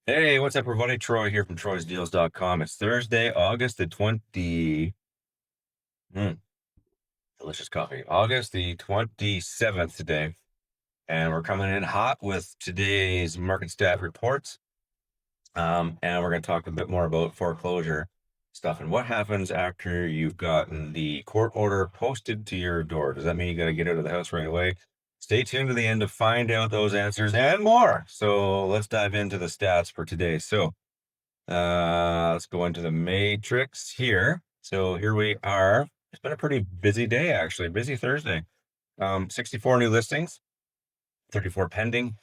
Hey, what's up, everybody? Troy here from troysdeals.com. It's Thursday, August the 20. Mm, delicious coffee. August the 27th today. And we're coming in hot with today's market stat reports. And we're going to talk a bit more about foreclosure stuff and what happens after you've gotten the court order posted to your door. Does that mean you got to get out of the house right away? Stay tuned to the end to find out those answers and more. So let's dive into the stats for today. Let's go into the matrix here. So here we are. It's been a pretty busy day, actually. Busy Thursday. 64 new listings, 34 pending,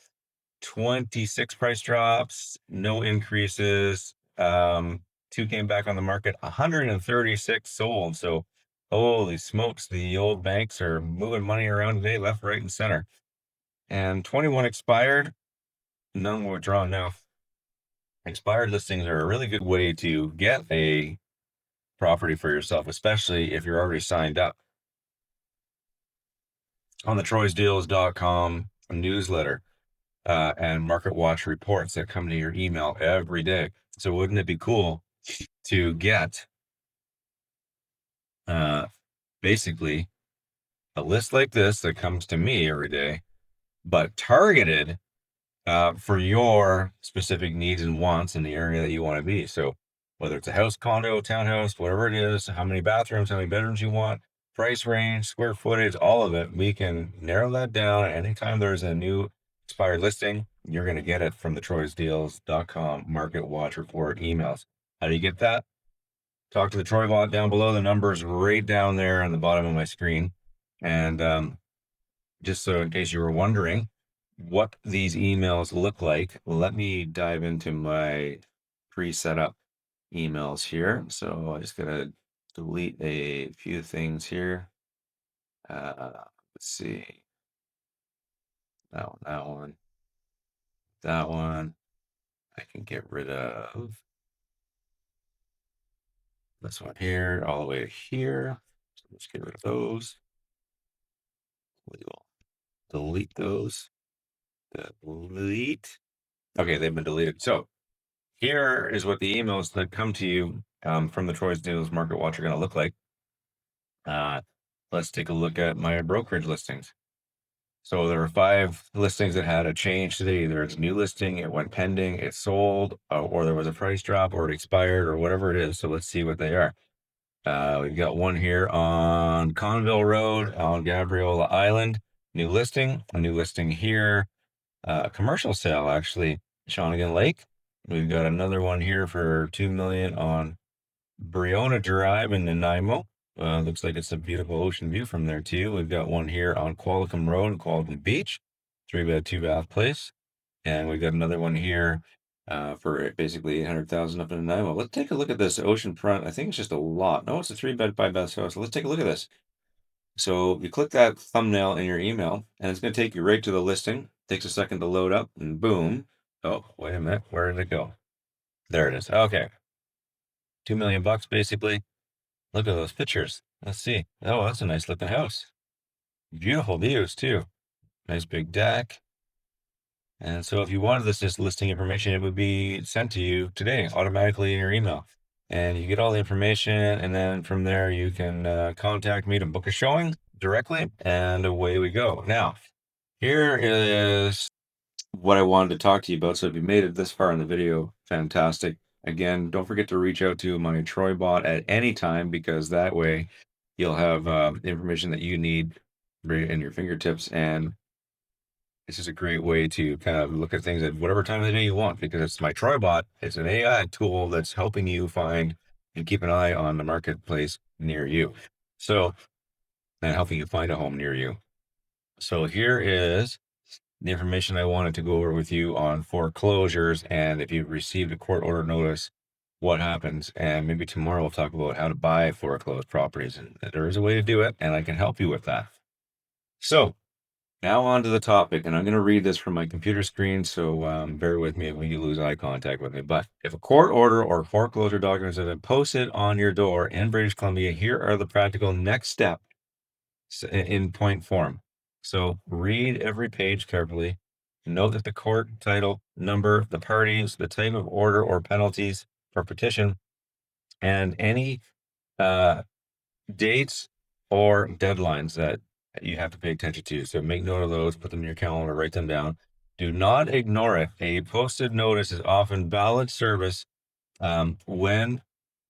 26 price drops, no increases. Two came back on the market, 136 sold. So holy smokes, the old banks are moving money around today, left, right, and center. And 21 expired, none were withdrawn. Now, expired listings are a really good way to get a property for yourself, especially if you're already signed up on the troysdeals.com newsletter and market watch reports that come to your email every day. So wouldn't it be cool to get uh, basically a list like this that comes to me every day, but targeted for your specific needs and wants in the area that you want to be. So whether it's a house, condo, townhouse, whatever it is, how many bathrooms, how many bedrooms you want, price range, square footage, all of it, we can narrow that down. Anytime there's a new expired listing, you're going to get it from the troysdeals.com market watch report emails. How do you get that? Talk to the Troy bot down below. The number's right down there on the bottom of my screen. And just so in case you were wondering what these emails look like, let me dive into my pre-set up emails here. So I just gotta delete a few things here. Let's see. That one. I can get rid of this one here, all the way to here. So let's get rid of those. We will delete those. Delete. Okay, they've been deleted. So here is what the emails that come to you from the Troy's Deals Market Watch are going to look like. Let's take a look at my brokerage listings. So there are 5 listings that had a change today. Either it's a new listing, it went pending, it sold, or there was a price drop, or it expired, or whatever it is. So let's see what they are. We've got one here on Conville Road on Gabriola Island. New listing, a new listing here. Commercial sale, actually, Shawnigan Lake. We've got another one here for $2 million on Briona Drive in Nanaimo. Looks like it's a beautiful ocean view from there too. We've got one here on Qualicum Road in Qualicum Beach, 3-bed, 2-bath place. And we've got another one here for basically 800,000 up in Nanaimo. Let's take a look at this oceanfront. I think it's just a lot. No, it's a 3-bed, 5-bath house. So let's take a look at this. So you click that thumbnail in your email, and it's going to take you right to the listing. Takes a second to load up, and boom. Oh, wait a minute. Where did it go? There it is. Okay. 2 million bucks basically. Look at those pictures. Let's see. Oh, that's a nice looking house. Beautiful views too. Nice big deck. And so if you wanted this listing information, it would be sent to you today automatically in your email. And you get all the information, and then from there you can contact me to book a showing directly, and away we go. Now, here is what I wanted to talk to you about. So if you made it this far in the video, fantastic. Again, don't forget to reach out to my Troy bot at any time, because that way you'll have the information that you need right in your fingertips. And this is a great way to kind of look at things at whatever time of the day you want, because it's my Troy bot. It's an AI tool that's helping you find and keep an eye on the marketplace near you. So, and helping you find a home near you. So here is the information I wanted to go over with you on foreclosures, and if you've received a court order notice, what happens. And maybe tomorrow we'll talk about how to buy foreclosed properties, and there is a way to do it, and I can help you with that. So now on to the topic, and I'm going to read this from my computer screen, so bear with me when you lose eye contact with me. But if a court order or foreclosure documents have been posted on your door in British Columbia, here are the practical next steps in point form. So read every page carefully. Note that the court title, number, the parties, the type of order or penalties for petition, and any uh, dates or deadlines that you have to pay attention to. So make note of those, put them in your calendar, write them down. Do not ignore it. A posted notice is often valid service when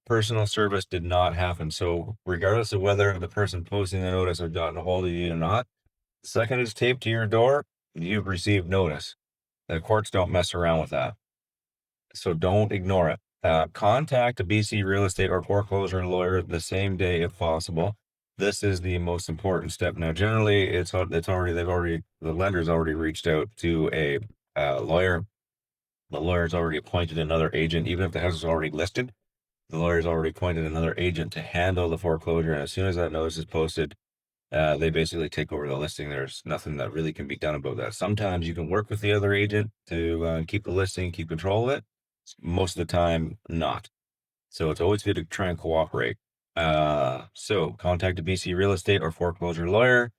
personal service did not happen. So regardless of whether the person posting the notice has gotten a hold of you or not, the second it's taped to your door, you've received notice. The courts don't mess around with that. So don't ignore it. Contact a BC real estate or foreclosure lawyer the same day if possible. This is the most important step. Now, generally, the lender's already reached out to a lawyer. The lawyer's already appointed another agent, even if the house is already listed. The lawyer's already appointed another agent to handle the foreclosure, and as soon as that notice is posted, they basically take over the listing. There's nothing that really can be done about that. Sometimes you can work with the other agent to keep the listing, keep control of it. Most of the time, not. So it's always good to try and cooperate. So contact a BC real estate or foreclosure lawyer.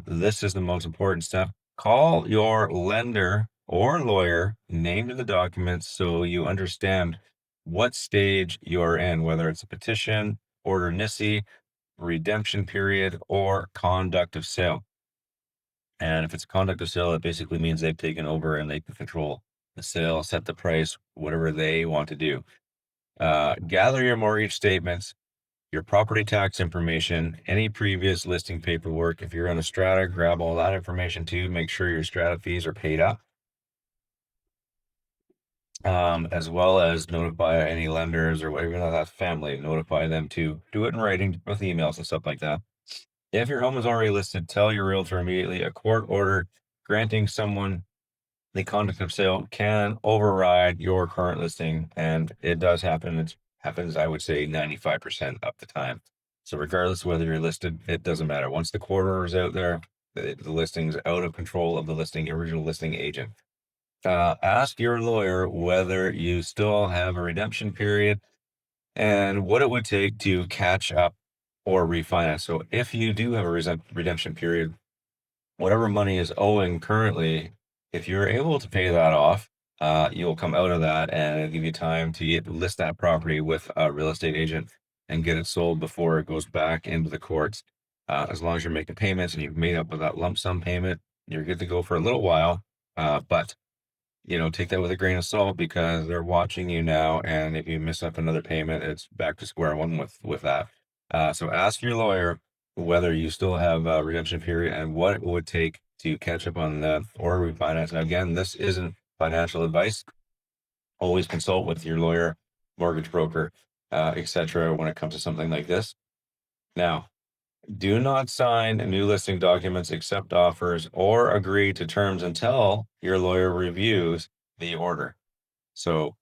This is the most important step. Call your lender or lawyer named in the documents so you understand what stage you're in, whether it's a petition, order NISI, redemption period, or conduct of sale. And if it's a conduct of sale, it basically means they've taken over and they can control the sale, set the price, whatever they want to do. Gather your mortgage statements, your property tax information, any previous listing paperwork. If you're on a strata, grab all that information too. Make sure your strata fees are paid up. As well as notify any lenders or whatever that family, notify them too. Do it in writing with emails and stuff like that. If your home is already listed, tell your realtor immediately. A court order granting someone the conduct of sale can override your current listing, and it does happen. It happens, I would say, 95% of the time. So regardless of whether you're listed, it doesn't matter. Once the court order is out there, the listing's out of control of the original listing agent. Ask your lawyer whether you still have a redemption period and what it would take to catch up or refinance. So if you do have a redemption period, whatever money is owing currently, if you're able to pay that off, you'll come out of that and it'll give you time to list that property with a real estate agent and get it sold before it goes back into the courts. As long as you're making payments and you've made up with that lump sum payment, you're good to go for a little while. But take that with a grain of salt because they're watching you now, and if you miss up another payment, it's back to square one with that. So ask your lawyer whether you still have a redemption period and what it would take to catch up on that or refinance. And again, this isn't financial advice. Always consult with your lawyer, mortgage broker, etc. when it comes to something like this. Now, do not sign new listing documents, accept offers, or agree to terms until your lawyer reviews the order. So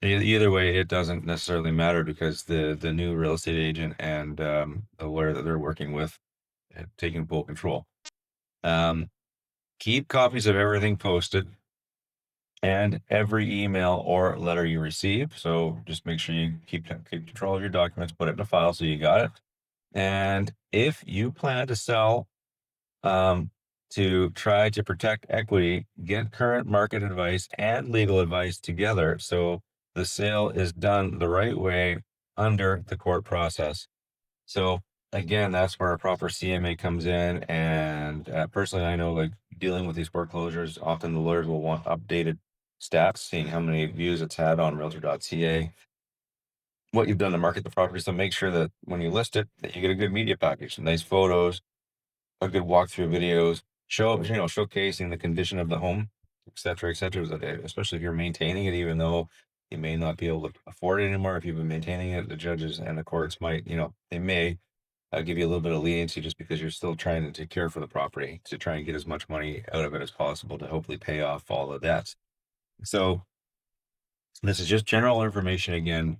either way, it doesn't necessarily matter because the new real estate agent and the lawyer that they're working with have taken full control. Keep copies of everything posted and every email or letter you receive. So just make sure you keep control of your documents, put it in a file so you got it. And if you plan to sell to try to protect equity, get current market advice and legal advice together so the sale is done the right way under the court process. So again, that's where a proper CMA comes in. And personally, I know like dealing with these foreclosures, often the lawyers will want updated stats, seeing how many views it's had on realtor.ca, what you've done to market the property. So make sure that when you list it, that you get a good media package, some nice photos, a good walkthrough videos, showcasing the condition of the home, et cetera, especially if you're maintaining it, even though you may not be able to afford it anymore. If you've been maintaining it, the judges and the courts might, they may give you a little bit of leniency just because you're still trying to take care for the property to try and get as much money out of it as possible to hopefully pay off all the debts. So this is just general information. Again,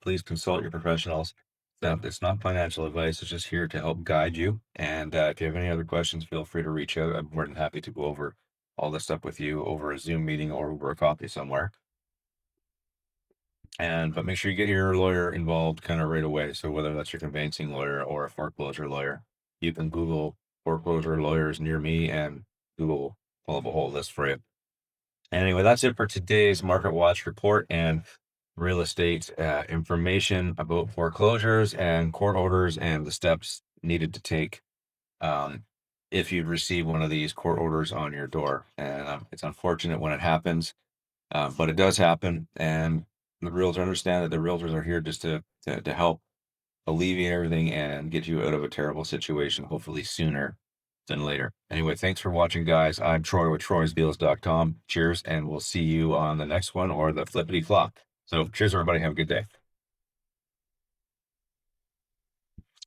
please consult your professionals. It's not financial advice. It's just here to help guide you. And if you have any other questions, feel free to reach out. I'm more than happy to go over all this stuff with you over a Zoom meeting or over a coffee somewhere. But make sure you get your lawyer involved kind of right away. So whether that's your conveyancing lawyer or a foreclosure lawyer, you can Google foreclosure lawyers near me and Google pull up a whole list for you. Anyway, that's it for today's Market Watch report and real estate information about foreclosures and court orders and the steps needed to take um, if you receive one of these court orders on your door. And it's unfortunate when it happens, but it does happen. And the realtors understand that the realtors are here just to help alleviate everything and get you out of a terrible situation, hopefully sooner than later. Anyway, thanks for watching, guys. I'm Troy with troysdeals.com. Cheers, and we'll see you on the next one or the flippity flop. So cheers, everybody. Have a good day.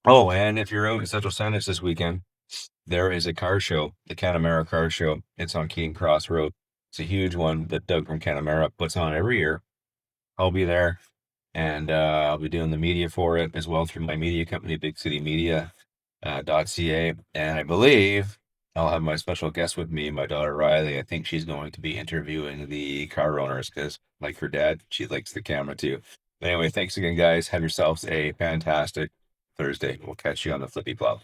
Oh, and if you're out in Central Sandwich this weekend, there is a car show, the Canamera Car Show. It's on Keating Cross Road. It's a huge one that Doug from Canamera puts on every year. I'll be there, and I'll be doing the media for it as well through my media company, Big City Media. .ca, and I believe I'll have my special guest with me, my daughter Riley. I think she's going to be interviewing the car owners because, like her dad, she likes the camera too. Anyway, thanks again, guys. Have yourselves a fantastic Thursday. We'll catch you on the flippy flop.